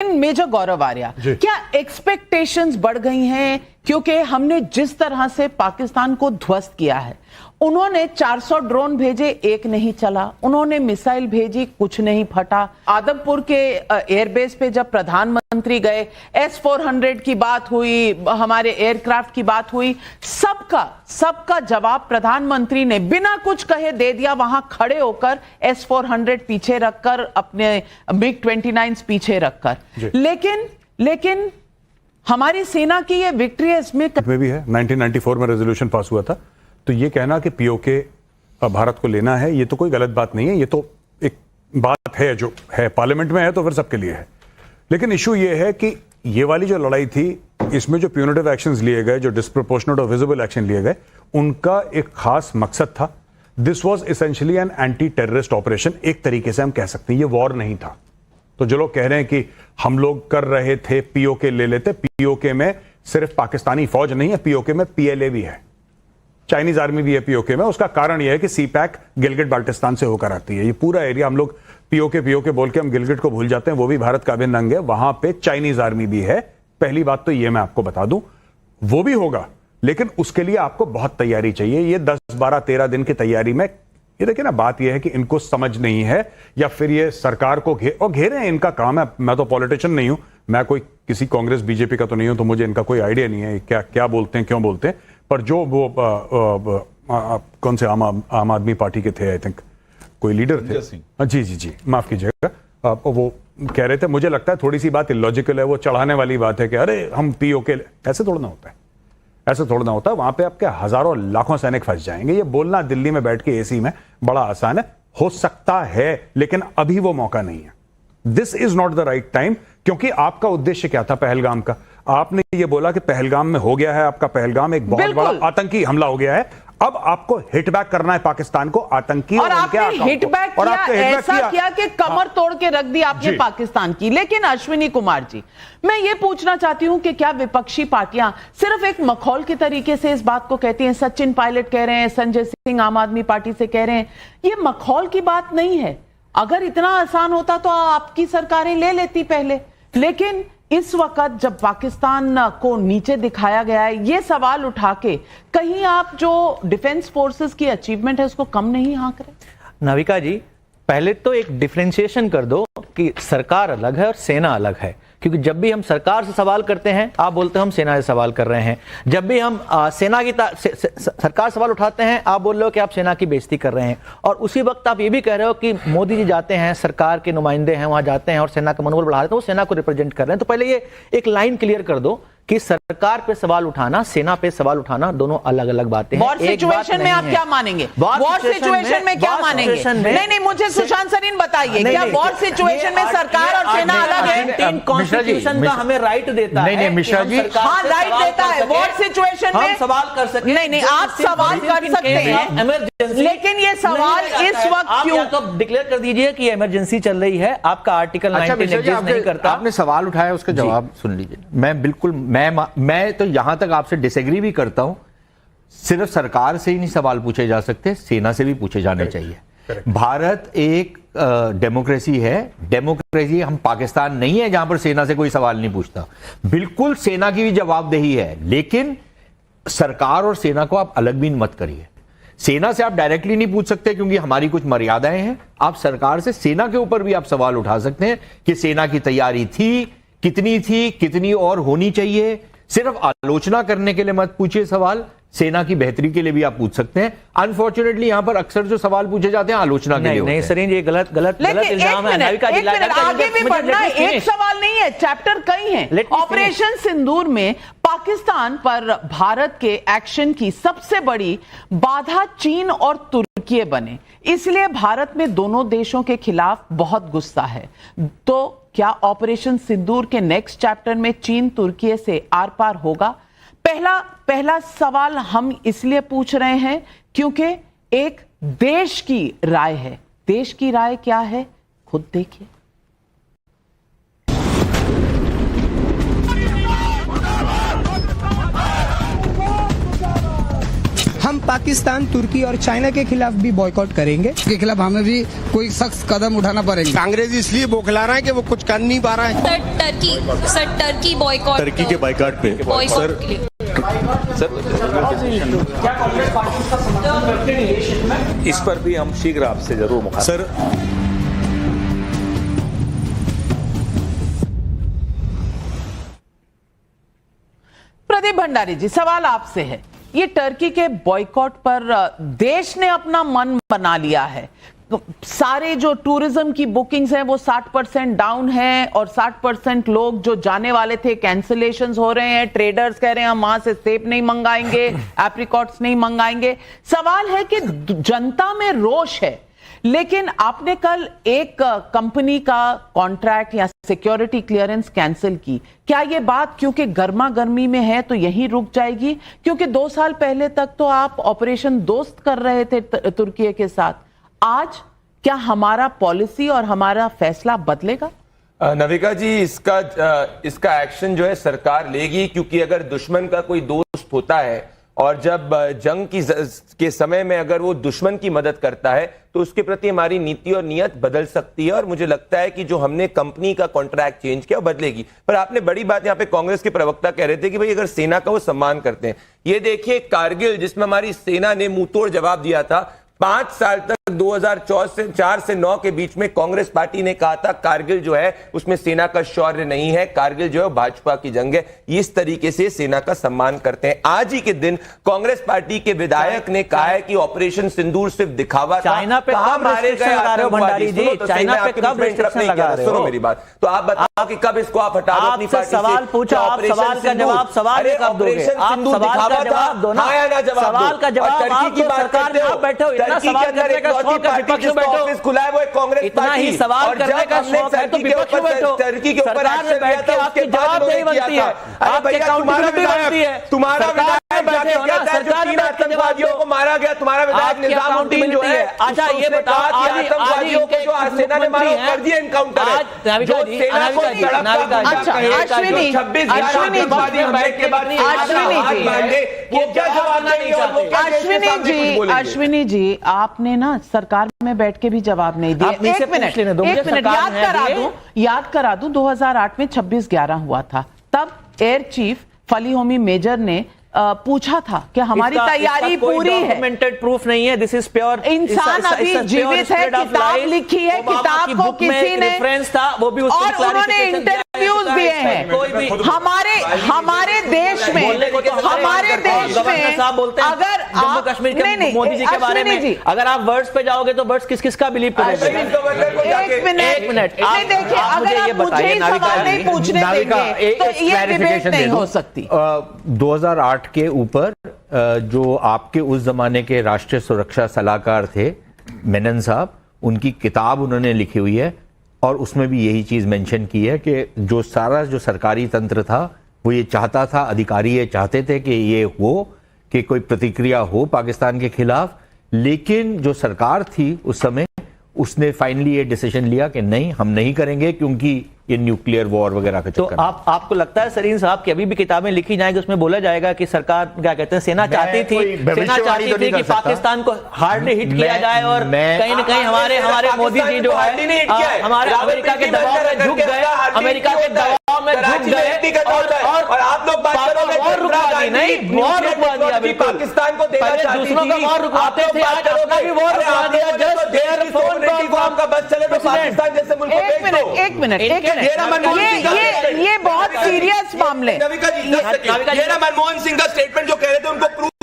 Major गौरव आर्या, क्या expectations बढ़ गई हैं? क्योंकि हमने जिस तरह से पाकिस्तान को ध्वस्त किया है, उन्होंने 400 ड्रोन भेजे, एक नहीं चला। उन्होंने मिसाइल भेजी, कुछ नहीं फटा। आदमपुर के एयरबेस पे जब प्रधानमंत्री गए, S-400 की बात हुई, हमारे एयरक्राफ्ट की बात हुई, सबका जवाब प्रधानमंत्री ने बिना कुछ कहे दे दिया, वहां खड़े होकर S-400 पीछे रखकर, अपने MiG-29 पीछे रखकर। लेकिन हमारी सेना की ये विक्ट्री इसमें भी है। 1994 में रेजोल्यूशन पास हुआ था, तो ये कहना कि पीओके भारत को लेना है, ये तो कोई गलत बात नहीं है। ये तो एक बात है जो है, पार्लियामेंट में है तो फिर सबके लिए है। लेकिन इशू ये है कि ये वाली जो लड़ाई थी, इसमें जो प्यूनिटिव एक्शंस लिए गए, जो डिस्प्रोपोर्शनेट और विजिबल एक्शन लिए गए, उनका एक खास मकसद था। This was essentially an anti terrorist operation, एक तरीके से हम कह सकते हैं। ये वॉर नहीं था। तो जो लोग कह रहे हैं कि हम लोग कर रहे थे, पीओके ले लेते, पीओके में सिर्फ पाकिस्तानी फौज नहीं है, पीओके में पीएलए भी है, चाइनीज आर्मी भी है पीओके में। उसका कारण यह है कि सीपैक गिलगिट बाल्टिस्तान से होकर आती है। ये पूरा एरिया, हम लोग पीओके बोल के हम गिलगिट को भूल जाते हैं, वो भी भारत का अभिन्न अंग है। वहां पे चाइनीज आर्मी भी है। पहली बात तो ये मैं आपको बता दूं, वो भी होगा, लेकिन उसके लिए आपको बहुत तैयारी चाहिए। ये 10, 12, 13 दिन की तैयारी में, ये देखिए ना, बात यह है कि इनको समझ नहीं है, या फिर ये सरकार को घेरे हैं, इनका काम है। मैं तो पॉलिटिशियन नहीं हूं, मैं कोई किसी कांग्रेस बीजेपी का तो नहीं हूं, तो मुझे इनका कोई आइडिया नहीं है क्या बोलते हैं, क्यों बोलते हैं। पर जो वो कौन से आम आदमी पार्टी के थे, आई थिंक कोई लीडर थे, जी माफ कीजिएगा, वो कह रहे थे, मुझे लगता है थोड़ी सी बात इलॉजिकल है, वो चढ़ाने वाली बात है कि अरे हम पीओके, ऐसे थोड़ा ना होता है, ऐसे थोड़ा ना होता है। वहां पे आपके हजारों लाखों सैनिक फंस जाएंगे। ये बोलना दिल्ली में बैठ के एसी में बड़ा आसान है, हो सकता है, लेकिन अभी वो मौका नहीं है। This is not the right time. क्योंकि आपका उद्देश्य क्या था पहलगाम का? आपने ये बोला कि पहलगाम में हो गया है आपका, पहलगाम एक बहुत बड़ा आतंकी हमला हो गया है। अब आपको हिट बैक करना है पाकिस्तान को, आतंकी और आपने हिट बैक किया कि कमर तोड़ के रख दी आपने पाकिस्तान की। लेकिन अश्विनी कुमार जी, मैं ये पूछना चाहती हूं कि क्या विपक्षी पार्टियां सिर्फ एक मखौल के तरीके से इस बात को कहती हैं? सचिन पायलट कह रहे हैं, संजय सिंह आम आदमी पार्टी से कह रहे हैं, ये मखौल की बात नहीं है। अगर इतना आसान होता तो आपकी सरकारें ले लेती पहले। लेकिन इस वक्त जब पाकिस्तान को नीचे दिखाया गया है, ये सवाल उठा के कहीं आप जो डिफेंस फोर्सेस की अचीवमेंट है उसको कम नहीं हाँक रहे? नाविका जी, पहले तो एक डिफरेंशिएशन कर दो कि सरकार अलग है और सेना अलग है। क्योंकि जब भी हम सरकार से सवाल करते हैं, आप बोलते हैं हम सेना से सवाल कर रहे हैं। जब भी हम सेना की सरकार सवाल उठाते हैं, आप बोल रहे हो कि आप सेना की बेइज्जती कर रहे हैं। और उसी वक्त आप ये भी कह रहे हो कि मोदी जी जाते हैं, सरकार के नुमाइंदे हैं, वहां जाते हैं और सेना का मनोबल बढ़ा रहे हैं, तो वो सेना को रिप्रेजेंट कर रहे हैं। तो पहले ये एक लाइन क्लियर कर दो कि सरकार पे सवाल उठाना, सेना पे सवाल उठाना, दोनों अलग अलग बातें हैं। वॉर सिचुएशन में आप क्या मानेंगे? वॉर सिचुएशन में क्या मानेंगे? नहीं, मुझे सुशांत सरीन बताइए, क्या वॉर सिचुएशन में सरकार और सेना अलग है? कॉन्स्टिट्यूशन का हमें राइट देता है। नहीं मिश्रा जी, हाँ राइट देता है। वॉर सिचुएशन में सवाल कर सकते हैं। नहीं, आप सवाल कर सकते हैं, इमरजेंसी। लेकिन ये सवाल इस वक्त क्यों? तो डिक्लेयर कर दीजिए कि इमरजेंसी चल रही है, आपका आर्टिकल 19 एग्जिस्ट नहीं करता। आपने सवाल उठाया, उसका जवाब सुन लीजिए। मैं बिल्कुल, मैं तो यहां तक आपसे डिसएग्री भी करता हूं। सिर्फ सरकार से ही नहीं सवाल पूछे जा सकते, सेना से भी पूछे जाने चाहिए। भारत एक डेमोक्रेसी है। डेमोक्रेसी, हम पाकिस्तान नहीं है जहां पर सेना से कोई सवाल नहीं पूछता। बिल्कुल सेना की भी जवाबदेही है, लेकिन सरकार और सेना को आप अलग भी मत करिए। सेना से आप डायरेक्टली नहीं पूछ सकते क्योंकि हमारी कुछ मर्यादाएं हैं। आप सरकार से, सेना के ऊपर भी आप सवाल उठा सकते हैं कि सेना की तैयारी थी, कितनी और होनी चाहिए। सिर्फ आलोचना करने के लिए मत पूछिए सवाल, सेना की बेहतरी के लिए भी आप पूछ सकते हैं। अनफॉर्चुनेटली यहां पर अक्सर जो सवाल पूछे जाते हैं आलोचना के लिए नहीं सरीन, ये गलत इल्जाम है। आगे भी बढ़ना, एक सवाल नहीं है, चैप्टर कई हैं। ऑपरेशन सिंदूर में पाकिस्तान पर भारत के एक्शन की सबसे बड़ी बाधा चीन और तुर्की बने, इसलिए भारत में दोनों देशों के खिलाफ बहुत गुस्सा है। तो क्या ऑपरेशन सिंदूर के नेक्स्ट चैप्टर में चीन तुर्की से आर पार होगा? पहला सवाल हम इसलिए पूछ रहे हैं क्योंकि एक देश की राय है। देश की राय क्या है, खुद देखिए। हम पाकिस्तान, तुर्की और चाइना के खिलाफ भी बॉयकॉट करेंगे। के खिलाफ हमें भी कोई सख्त कदम उठाना पड़ेगा। कांग्रेस इसलिए बौखला रहा है कि वो कुछ कर नहीं पा रहा है। टर्की बॉयकॉट, टर्की के बाइकाट पे बॉयकॉट के लिए। इस पर भी हम शीघ्र आपसे जरूर मुखातिब। सर प्रदीप भंडारी जी, सवाल आपसे है, ये टर्की के बॉयकॉट पर देश ने अपना मन बना लिया है। सारे जो टूरिज्म की बुकिंग्स हैं वो 60% डाउन है और 60% लोग जो जाने वाले थे कैंसिलेशंस हो रहे हैं। ट्रेडर्स कह रहे हैं हम वहां से सेब नहीं मंगाएंगे, एप्रिकॉट्स नहीं मंगाएंगे। सवाल है कि जनता में रोष है, लेकिन आपने कल एक कंपनी का कॉन्ट्रैक्ट या सिक्योरिटी क्लियरेंस कैंसिल की। क्या ये बात क्योंकि गर्मा गर्मी में है तो यहीं रुक जाएगी? क्योंकि 2 साल पहले तक तो आप ऑपरेशन दोस्त कर रहे थे तुर्की के साथ। आज क्या हमारा पॉलिसी और हमारा फैसला बदलेगा? नविका जी, इसका एक्शन जो है सरकार लेगी, क्योंकि अगर दुश्मन का कोई दोस्त होता है और जब जंग के समय में अगर वो दुश्मन की मदद करता है तो उसके प्रति हमारी नीति और नियत बदल सकती है। और मुझे लगता है कि जो हमने कंपनी का कॉन्ट्रैक्ट चेंज किया वो बदलेगी। पर आपने बड़ी बात, यहाँ पे कांग्रेस के प्रवक्ता कह रहे थे कि भाई अगर सेना का वो सम्मान करते हैं, ये देखिए कारगिल जिसमें हमारी सेना ने मुंहतोड़ जवाब दिया था। 5 साल तक 2004 से 9 के बीच में कांग्रेस पार्टी ने कहा था कारगिल जो है उसमें सेना का शौर्य नहीं है, कारगिल जो है भाजपा की जंग है। इस तरीके से सेना का सम्मान करते हैं। आज ही के दिन कांग्रेस पार्टी के विधायक ने कहा है कि ऑपरेशन सिंदूर सिर्फ दिखावा था। चाइना पे कब रिस्ट्रिक्शन लगा रहे हो भंडारी जी? चाइना पे कब रिस्ट्रिक्शन लगा रहे हो? सुनो मेरी बात, तो आप बताओ कि कब इसको आप हटा दो अपनी पार्टी से। सवाल पूछा, आप सवाल का जवाब सवाल में कब दोगे? आप सवाल का जवाब दो ना, सवाल का जवाब आप दो। सरकार में आप बैठे हो, इतना सवाल करने का शौक है, विपक्ष में बैठो। ऑफिस खुला है वो एक कांग्रेस इतना ही सवाल करने का शौक है तो विपक्ष में बैठो। टर्की के ऊपर सरकार में बैठ के आपकी जवाबदेही बनती है, आपकी अकाउंटेबिलिटी बनती है। तुम्हारा विधायक बैठे हो ना, सरकार में आतंकवादियों को मारा गया, तुम्हारा विधायक निजामुद्दीन जो है। अच्छा ये बताओ, आतंकवादियों को जो सेना ने मारा कर दिया एनकाउंटर है। नाविका जी, अश्विनी जी, आपने ना सरकार में बैठ के भी जवाब नहीं दिया। एक मिनट याद करा दूं 2008 में 26/11 हुआ था। तब एयर चीफ फलीहोमी मेजर ने पूछा था कि हमारी तैयारी पूरी है। डॉक्यूमेंटेड प्रूफ नहीं है, दिस इज प्योर। इंसान अभी जीवित है, किताब लिखी है, किताब को किसी ने रेफरेंस था, वो भी और उन्होंने इंटरव्यूज दिए हैं। हमारे देश में अगर जम्मू कश्मीर के मोदी जी के बारे में अगर आप वर्ड्स पे जाओगे तो वर्ड्स किस का बिलीव करोगे? एक मिनट देखिए, अगर आप मुझे सवाल नहीं पूछने देंगे तो ये डिबेट नहीं हो सकती। 2008 के ऊपर जो आपके उस जमाने के राष्ट्रीय सुरक्षा सलाहकार थे मेनन साहब, उनकी किताब उन्होंने लिखी हुई है और उसमें भी यही चीज मेंशन की है कि जो सारा जो सरकारी तंत्र था वो ये चाहता था, अधिकारी ये चाहते थे कि ये हो कि कोई प्रतिक्रिया हो पाकिस्तान के खिलाफ। लेकिन जो सरकार थी उस समय उसने फाइनली ये डिसीजन लिया कि नहीं, हम नहीं करेंगे, क्योंकि ये न्यूक्लियर वॉर वगैरह के चक्कर। तो आपको लगता है सरीन साहब कि अभी भी किताबें लिखी जाएंगी उसमें बोला जाएगा कि सरकार क्या कहते हैं, सेना चाहती थी कि पाकिस्तान को हार्ड हिट किया जाए और कहीं ना कहीं हमारे मोदी जी जो है हमारे अमेरिका के दबाव में झुक गए, अमेरिका के दबाव में झुक गए और आप लोग बात करोगे वॉर रुकवा दी। नहीं, वॉर रुकवा दिया, पाकिस्तान को दूसरों का वॉर रुकवाते थे, आज अपना भी वॉर रुकवा दिया। जस्ट देयर फोन कॉल का बस चले तो पाकिस्तान जैसे मुल्क को भेज दो। एक मिनट ये बहुत सीरियस मामले। मनमोहन सिंह का स्टेटमेंट जो कह रहे थे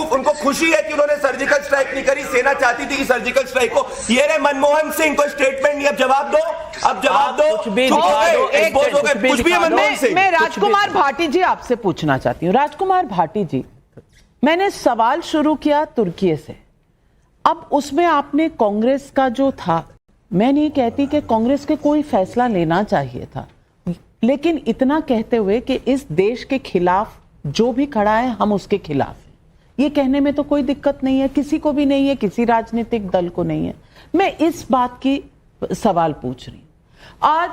उनको खुशी है कि उन्होंने सर्जिकल स्ट्राइक नहीं करी, सेना चाहती थी कि सर्जिकल स्ट्राइक को। ये रे मनमोहन सिंह को स्टेटमेंट नहीं, अब जवाब दो, अब जवाब दो। कुछ भी मनमोहन सिंह। मैं राजकुमार भाटी जी आपसे पूछना चाहती हूँ। राजकुमार भाटी जी, मैंने सवाल शुरू किया तुर्की से, अब उसमें आपने कांग्रेस का जो था, मैं नहीं कहती कि कांग्रेस के कोई फैसला लेना चाहिए था, लेकिन इतना कहते हुए कि इस देश के खिलाफ जो भी खड़ा है हम उसके खिलाफ हैं, ये कहने में तो कोई दिक्कत नहीं है, किसी को भी नहीं है, किसी राजनीतिक दल को नहीं है। मैं इस बात की सवाल पूछ रही हूं। आज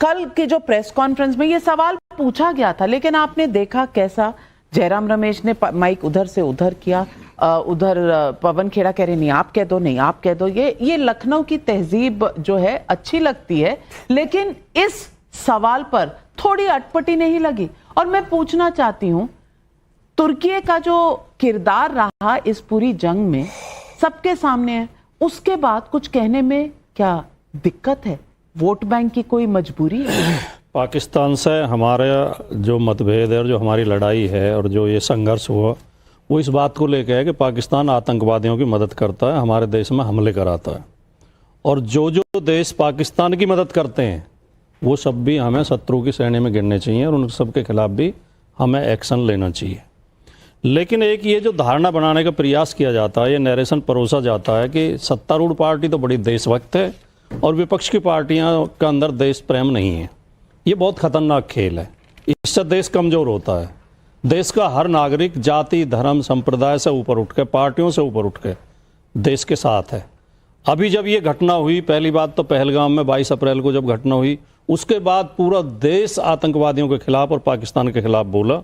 कल के जो प्रेस कॉन्फ्रेंस में ये सवाल पूछा गया था, लेकिन आपने देखा कैसा जयराम रमेश ने माइक उधर से उधर किया, उधर पवन खेड़ा कह रहे नहीं आप कह दो, नहीं आप कह दो। ये लखनऊ की तहजीब जो है अच्छी लगती है, लेकिन इस सवाल पर थोड़ी अटपटी नहीं लगी। और मैं पूछना चाहती हूं, तुर्की का जो किरदार रहा इस पूरी जंग में सबके सामने है, उसके बाद कुछ कहने में क्या दिक्कत है? वोट बैंक की कोई मजबूरी है? पाकिस्तान से हमारा जो मतभेद है और जो हमारी लड़ाई है और जो ये संघर्ष हुआ, वो इस बात को लेकर है कि पाकिस्तान आतंकवादियों की मदद करता है, हमारे देश में हमले कराता है। और जो जो देश पाकिस्तान की मदद करते हैं वो सब भी हमें शत्रु की श्रेणी में गिनने चाहिए और उन सब के खिलाफ भी हमें एक्शन लेना चाहिए। लेकिन एक ये जो धारणा बनाने का प्रयास किया जाता है, ये नरेशन परोसा जाता है कि सत्तारूढ़ पार्टी तो बड़ी देशभक्त है और विपक्ष की पार्टियां का अंदर देश प्रेम नहीं है। ये बहुत खतरनाक खेल है, इससे देश कमजोर होता है। देश का हर नागरिक जाति धर्म संप्रदाय से ऊपर उठ के, पार्टियों से ऊपर उठ के देश के साथ है। अभी जब ये घटना हुई, पहली बात तो पहलगाम में 22 अप्रैल को जब घटना हुई, उसके बाद पूरा देश आतंकवादियों के खिलाफ और पाकिस्तान के खिलाफ बोला।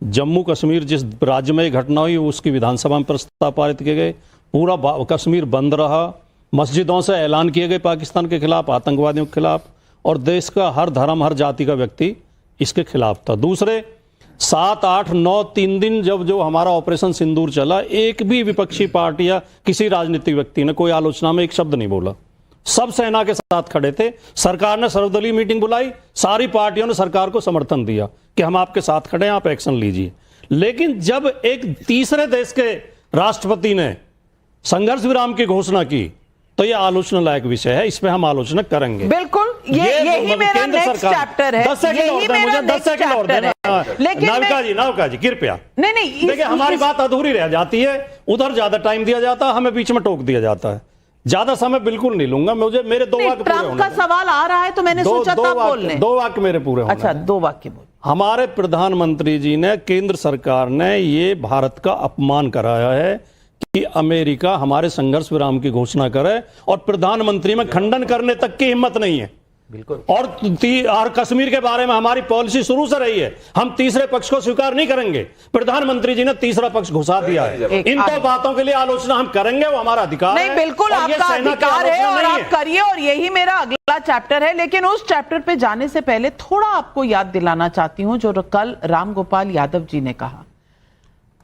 जम्मू कश्मीर जिस राज्य में ये घटना हुई उसकी विधानसभा में प्रस्ताव पारित किए गए, पूरा कश्मीर बंद रहा, मस्जिदों से ऐलान किए गए पाकिस्तान के खिलाफ, आतंकवादियों के खिलाफ, और देश का हर धर्म हर जाति का व्यक्ति इसके खिलाफ था। दूसरे 7, 8, 9 3 दिन जब जो हमारा ऑपरेशन सिंदूर चला, एक भी विपक्षी पार्टी या किसी राजनीतिक व्यक्ति ने कोई आलोचना में एक शब्द नहीं बोला। सब सेना के साथ खड़े थे। सरकार ने सर्वदलीय मीटिंग बुलाई, सारी पार्टियों ने सरकार को समर्थन दिया कि हम आपके साथ खड़े हैं, आप एक्शन लीजिए। लेकिन जब एक तीसरे देश के राष्ट्रपति ने संघर्ष विराम की घोषणा की तो यह आलोचना लायक विषय है, इस पे हम आलोचना करेंगे। बिल्कुल, यही मेरा नेक्स्ट चैप्टर है। 10 सेकंड और दें मुझे, 10 सेकंड और दें। लेकिन नाविका जी कृपया। नहीं देखिए हमारी बात अधूरी रह जाती है, उधर ज्यादा टाइम दिया जाता है, हमें बीच में टोक दिया जाता है। ज्यादा समय बिल्कुल नहीं लूंगा, मुझे मेरे 2 वाक्य पूरे होने। ट्रंप का सवाल आ रहा है तो मैंने सोचा तब बोलने। 2 वाक्य मेरे पूरे होने। अच्छा 2 वाक्य बोल। हमारे प्रधानमंत्री जी ने, केंद्र सरकार ने ये भारत का अपमान कराया है कि अमेरिका हमारे संघर्ष विराम की घोषणा करे और प्रधानमंत्री में खंडन करने तक की हिम्मत नहीं है। बिल्कुल। और कश्मीर के बारे में हमारी पॉलिसी शुरू से रही है, हम तीसरे पक्ष को स्वीकार नहीं करेंगे। प्रधानमंत्री जी ने तीसरा पक्ष घुसा दिया है। इन 2 बातों के लिए आलोचना हम करेंगे, वो हमारा अधिकार है। नहीं बिल्कुल आपका अधिकार है और आप करिए, और यही मेरा अगला चैप्टर है। लेकिन उस चैप्टर पे जाने से पहले थोड़ा आपको याद दिलाना चाहती हूं जो कल राम गोपाल यादव जी ने कहा।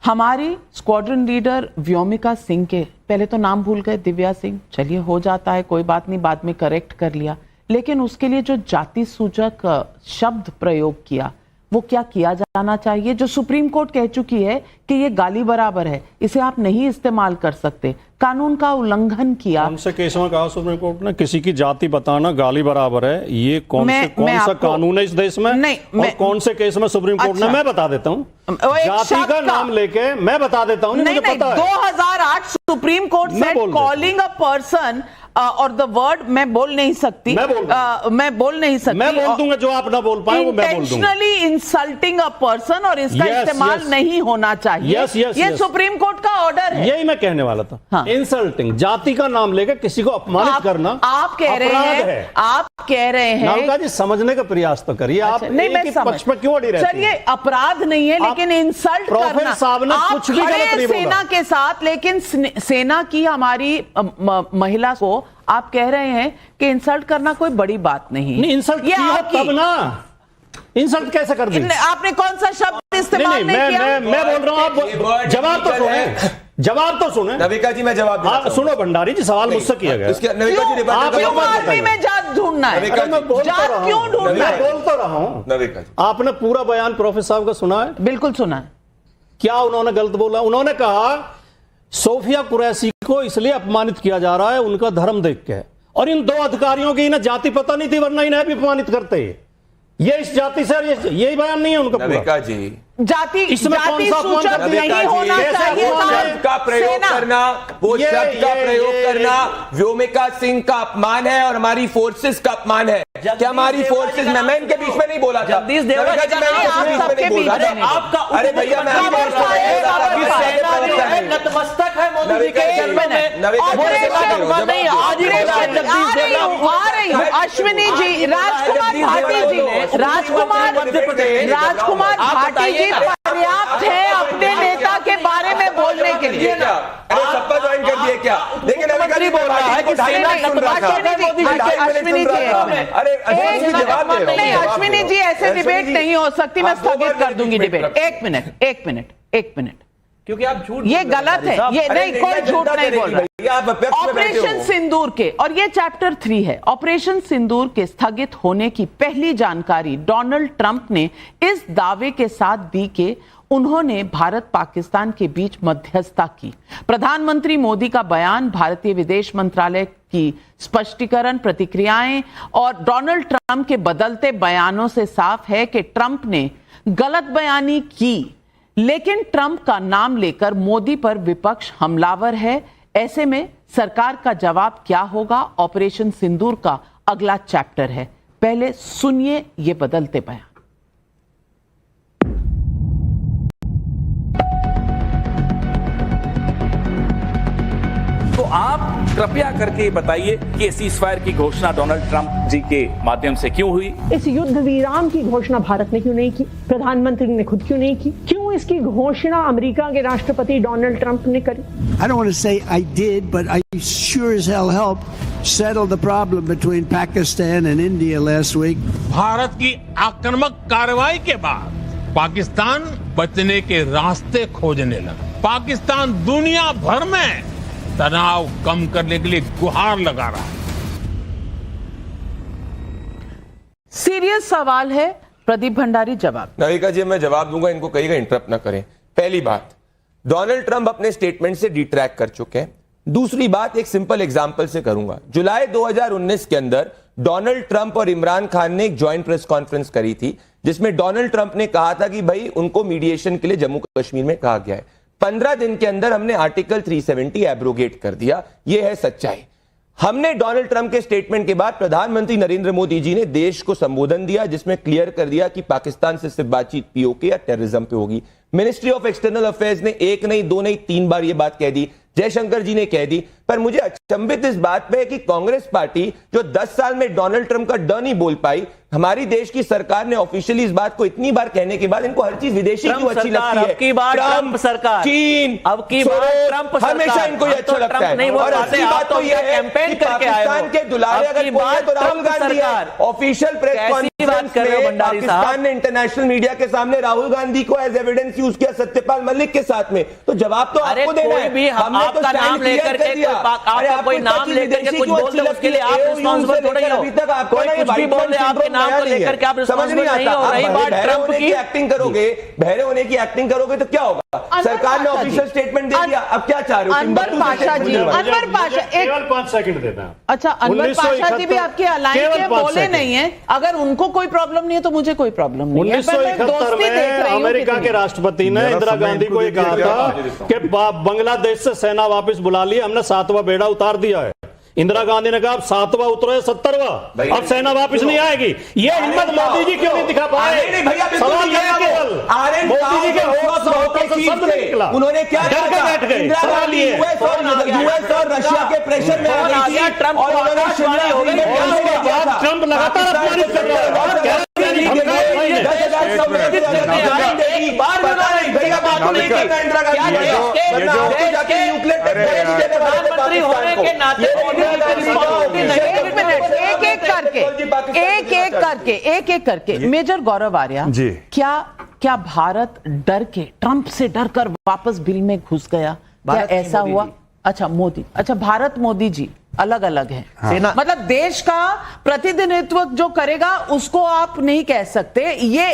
हमारी स्क्वाड्रन लीडर व्योमिका सिंह के, पहले तो नाम भूल गए, दिव्या सिंह, चलिए हो जाता है, कोई बात नहीं, बाद में करेक्ट कर लिया। लेकिन उसके लिए जो जाति सूचक शब्द प्रयोग किया, वो क्या किया जाना चाहिए? जो सुप्रीम कोर्ट कह चुकी है कि ये गाली बराबर है, इसे आप नहीं इस्तेमाल कर सकते, कानून का उल्लंघन किया। कौन से केस में कहा सुप्रीम कोर्ट ने किसी की जाति बताना गाली बराबर है? ये कौन सा कानून है इस देश में? नहीं, और कौन से केस में सुप्रीम कोर्ट ने? मैं बता देता हूँ, जाति का नाम लेके मैं बता देता हूँ। नहीं, 2008 supreme court said calling a person और द वर्ड, मैं बोल नहीं सकती, मैं बोल नहीं सकती, मैं बोल दूंगा जो आप ना बोल पाए वो मैं बोल दूंगा। इंटेंशनली इंसल्टिंग अ पर्सन, और इसका इस्तेमाल नहीं होना चाहिए। ये सुप्रीम कोर्ट का ऑर्डर है। यही मैं कहने वाला था। हाँ। इंसल्टिंग, जाति का नाम लेकर किसी को अपमानित करना आप कह रहे हैं, आप कह रहे हैं। नाविका जी समझने का प्रयास तो करिए। आप नहीं, मैं पक्ष पर क्यों अड़ी रहती हैं? चलिए अपराध नहीं है, लेकिन इंसल्ट करना, साहब ने कुछ भी गलत नहीं बोला सेना के साथ, लेकिन सेना की हमारी महिला को आप कह रहे हैं कि इंसल्ट करना कोई बड़ी बात नहीं। इंसल्ट किया तब ना, इंसल्ट कैसे कर दी? आपने कौन सा शब्द इस्तेमाल नहीं किया? मैं बोल रहा हूं, आप जवाब तो सुने, जवाब तो सुने। नविका जी मैं जवाब देता हूं। सुनो भंडारी जी, सवाल मुझसे किया गया। आर्मी में जात ढूंढना है? जात क्यों ढूंढना है? बोल तो रहा हूं। नविका जी आपने पूरा बयान प्रोफेसर साहब का सुना है? बिल्कुल सुना है। क्या उन्होंने गलत बोला? उन्होंने कहा सोफिया कुरैशी को इसलिए अपमानित किया जा रहा है उनका धर्म देख के, और इन 2 अधिकारियों की इन्हें जाति पता नहीं थी, वरना इन्हें भी अपमानित करते। ये इस जाति से यही बयान नहीं है उनका पूरा। नविका जी जाति सूचक नहीं होना चाहिए शब्द का प्रयोग करना, वो शब्द का प्रयोग करना व्योमिका सिंह का अपमान है और हमारी फोर्सेस का अपमान है। क्या हमारी फोर्सेस, मैं इनके बीच में नहीं बोला था। अरे भैया नतमस्तक है मोदी जी के अश्विनी जी, राजकुमार भाटी जी पर्याप्त है दिए क्या? अरे सपा ज्वाइन कर दिए क्या? लेकिन मुख्यमंत्री बोल रहा है कि अश्विनी जी ऐसे डिबेट नहीं हो सकती। मैं स्थगित कर दूंगी डिबेट। एक मिनट, क्योंकि आप झूठ ये गलत है। ये नहीं, कोई झूठ नहीं बोल रहा। ऑपरेशन सिंदूर के, और ये चैप्टर 3 है, ऑपरेशन सिंदूर के स्थगित होने की पहली जानकारी डोनाल्ड ट्रंप ने इस दावे के साथ दी कि उन्होंने भारत पाकिस्तान के बीच मध्यस्थता की। प्रधानमंत्री मोदी का बयान, भारतीय विदेश मंत्रालय की स्पष्टीकरण, प्रतिक्रियाएं और डोनाल्ड ट्रंप के बदलते बयानों से साफ है कि ट्रंप ने गलत बयानी की। लेकिन ट्रंप का नाम लेकर मोदी पर विपक्ष हमलावर है। ऐसे में सरकार का जवाब क्या होगा? ऑपरेशन सिंदूर का अगला चैप्टर है। पहले सुनिए ये बदलते बयान। तो आप कृपया करके बताइए कि सीज फायर की घोषणा डोनाल्ड ट्रंप जी के माध्यम से क्यों हुई? इस युद्ध विराम की घोषणा भारत ने क्यों नहीं की? प्रधानमंत्री ने खुद क्यों नहीं की? क्यों इसकी घोषणा अमेरिका के राष्ट्रपति डोनाल्ड ट्रंप ने करी? I don't want to say I did, but I sure as hell helped settle the problem between Pakistan and India last week. Bharat की आक्रामक कार्रवाई के बाद पाकिस्तान बचने के रास्ते खोजने लगा। पाकिस्तान दुनिया भर में तनाव कम करने के लिए गुहार लगा रहा है। सीरियस सवाल है, प्रदीप भंडारी जवाब। नाविका जी, मैं जवाब दूंगा, इनको कहिएगा इंटरप्ट ना करें। पहली बात, डोनाल्ड ट्रंप अपने स्टेटमेंट से डिट्रैक्ट कर चुके हैं। दूसरी बात, एक सिंपल एग्जांपल से करूंगा। जुलाई 2019 के अंदर डोनाल्ड ट्रंप और इमरान खान ने एक ज्वाइंट प्रेस कॉन्फ्रेंस करी थी, जिसमें डोनाल्ड ट्रंप ने कहा था कि भाई उनको मीडिएशन के लिए जम्मू कश्मीर में कहा गया है। 15 दिन के अंदर हमने आर्टिकल 370 एब्रोगेट कर दिया। यह है सच्चाई। हमने डोनाल्ड ट्रंप के स्टेटमेंट के बाद प्रधानमंत्री नरेंद्र मोदी जी ने देश को संबोधन दिया, जिसमें क्लियर कर दिया कि पाकिस्तान से सिर्फ बातचीत पीओके या टेररिज्म पे होगी। मिनिस्ट्री ऑफ एक्सटर्नल अफेयर्स ने 1 नहीं 2 नहीं 3 बार यह बात कह दी। जयशंकर जी ने कह दी। पर मुझे अचंभित इस बात पे है कि कांग्रेस पार्टी जो 10 साल में डोनाल्ड ट्रंप का ड नहीं बोल पाई, हमारी देश की सरकार ने ऑफिशियली इस बात को इतनी बार कहने के बाद इनको हर चीज विदेशी क्यों अच्छी लगती है? अब की बार ट्रंप सरकार, चीन, अब की बार ट्रंप सरकार, हमेशा इनको ये अच्छा लगता है। और असली बात तो ये है कि पाकिस्तान के दुलारे अगर कोई है तो राहुल गांधी है। ऑफिशियल प्रेस कॉन्फ्रेंस में पाकिस्तान ने इंटरनेशनल मीडिया के सामने राहुल गांधी को एज एविडेंस यूज किया सत्यपाल मलिक के साथ में। तो जवाब तो आपको देना है। हमने तो नाम लेकर के आपका कोई नाम लेकर के कुछ बोलते हैं, उसके लिए आप रिस्पांसिबल थोड़े ही हो। अभी तक आपको कोई कुछ भी बोल दे, आपके नाम को लेकर के आप रिस्पांसिबल नहीं हो। रही बात ट्रंप की एक्टिंग करोगे, बहरे होने की एक्टिंग करोगे तो क्या होगा? सरकार ने ऑफिशियल स्टेटमेंट दे दिया, अब क्या चाह रहे हो? अनवर पाशा जी, अनवर पाशा, केवल 5 सेकंड देना। अच्छा, अनवर पाशा जी भी आपके अलायंस के बोले नहीं है। अगर उनको कोई प्रॉब्लम नहीं है तो मुझे कोई प्रॉब्लम नहीं है। 1971 में अमेरिका के राष्ट्रपति ने इंदिरा गांधी को यह कहा था कि बांग्लादेश से सेना वापस बुला ली, हमने 7वां बेड़ा उतार दिया है। इंदिरा गांधी ने कहा अब 7वां उतरो है 70वां, अब सेना वापस नहीं आएगी। ये हिम्मत मोदी जी क्यों नहीं दिखा पाए? सवाल ये है केवल मोदी जी के होकर से शब्द नहीं निकला, उन्होंने क्या डर के बैठ गए। सवाल ये यूएस और रशिया के प्रेशर में आ गई थी। ट्रंप और उन्होंने शिमला हो गई। ट्रंप लगातार अपमानित कर रहा है। प्रधानमंत्री होने के नाते एक एक करके मेजर गौरव आर्या जी, क्या भारत डर के, ट्रंप से डर कर वापस बिल में घुस गया? क्या ऐसा हुआ? अच्छा, मोदी, अच्छा, भारत मोदी जी अलग अलग हैं। हाँ। मतलब देश का प्रतिनिधित्व जो करेगा उसको आप नहीं कह सकते। ये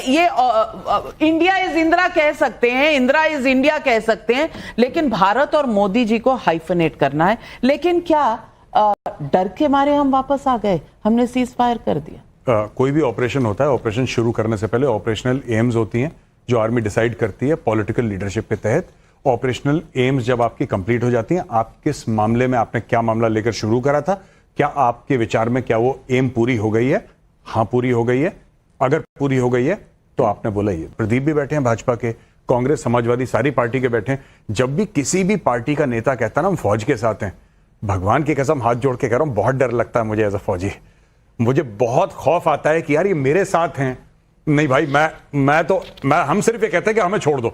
इंडिया इज इंदिरा कह सकते हैं, इंदिरा इज इंडिया कह सकते हैं, लेकिन भारत और मोदी जी को हाइफनेट करना है। लेकिन क्या डर के मारे हम वापस आ गए? हमने सीज फायर कर दिया। कोई भी ऑपरेशन होता है, ऑपरेशन शुरू करने से पहले ऑपरेशनल एम्स होती हैं जो आर्मी डिसाइड करती है पॉलिटिकल लीडरशिप के तहत। ऑपरेशनल एम्स जब आपकी कंप्लीट हो जाती हैं, आप किस मामले में, आपने क्या मामला लेकर शुरू करा था, क्या आपके विचार में क्या वो एम पूरी हो गई है? हाँ, पूरी हो गई है। अगर पूरी हो गई है तो आपने बोला ये। प्रदीप भी बैठे हैं भाजपा के, कांग्रेस, समाजवादी, सारी पार्टी के बैठे हैं। जब भी किसी भी पार्टी का नेता कहता है ना हम फौज के साथ हैं, भगवान की कसम हाथ जोड़ के कह रहा हूं, बहुत डर लगता है मुझे एज अ फौजी। मुझे बहुत खौफ आता है कि यार ये मेरे साथ हैं। नहीं भाई, हम सिर्फ ये कहते हैं कि हमें छोड़ दो।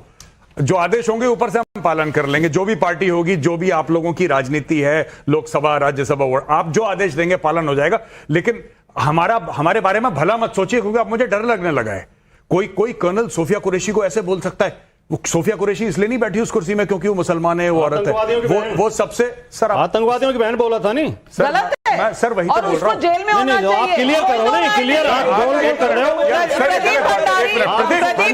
जो आदेश होंगे ऊपर से हम पालन कर लेंगे, जो भी पार्टी होगी, जो भी आप लोगों की राजनीति है, लोकसभा राज्यसभा, आप जो आदेश देंगे पालन हो जाएगा। लेकिन हमारे बारे में भला मत सोचिए, क्योंकि अब मुझे डर लगने लगा है। कोई कर्नल सोफिया कुरैशी को ऐसे बोल सकता है? वो सोफिया कुरैशी इसलिए नहीं बैठी उस कुर्सी में क्योंकि वो मुसलमान है, वो औरत है, वो सबसे सर आतंकवादियों की बहन बोला था नहीं गलत है। मैं सर वही तो बोल रहा हूं। जेल में होना चाहिए। आप क्लियर करो ना, क्लियर कर रहे हो। प्रदीप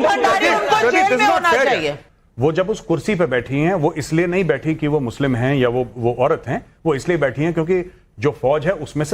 भंडारी उनको जेल में होना चाहिए। वो जब उस कुर्सी पे बैठी हैं, वो इसलिए नहीं बैठी कि वो मुस्लिम हैं या वो औरत हैं, वो इसलिए बैठी हैं क्योंकि जो फौज है उसमें से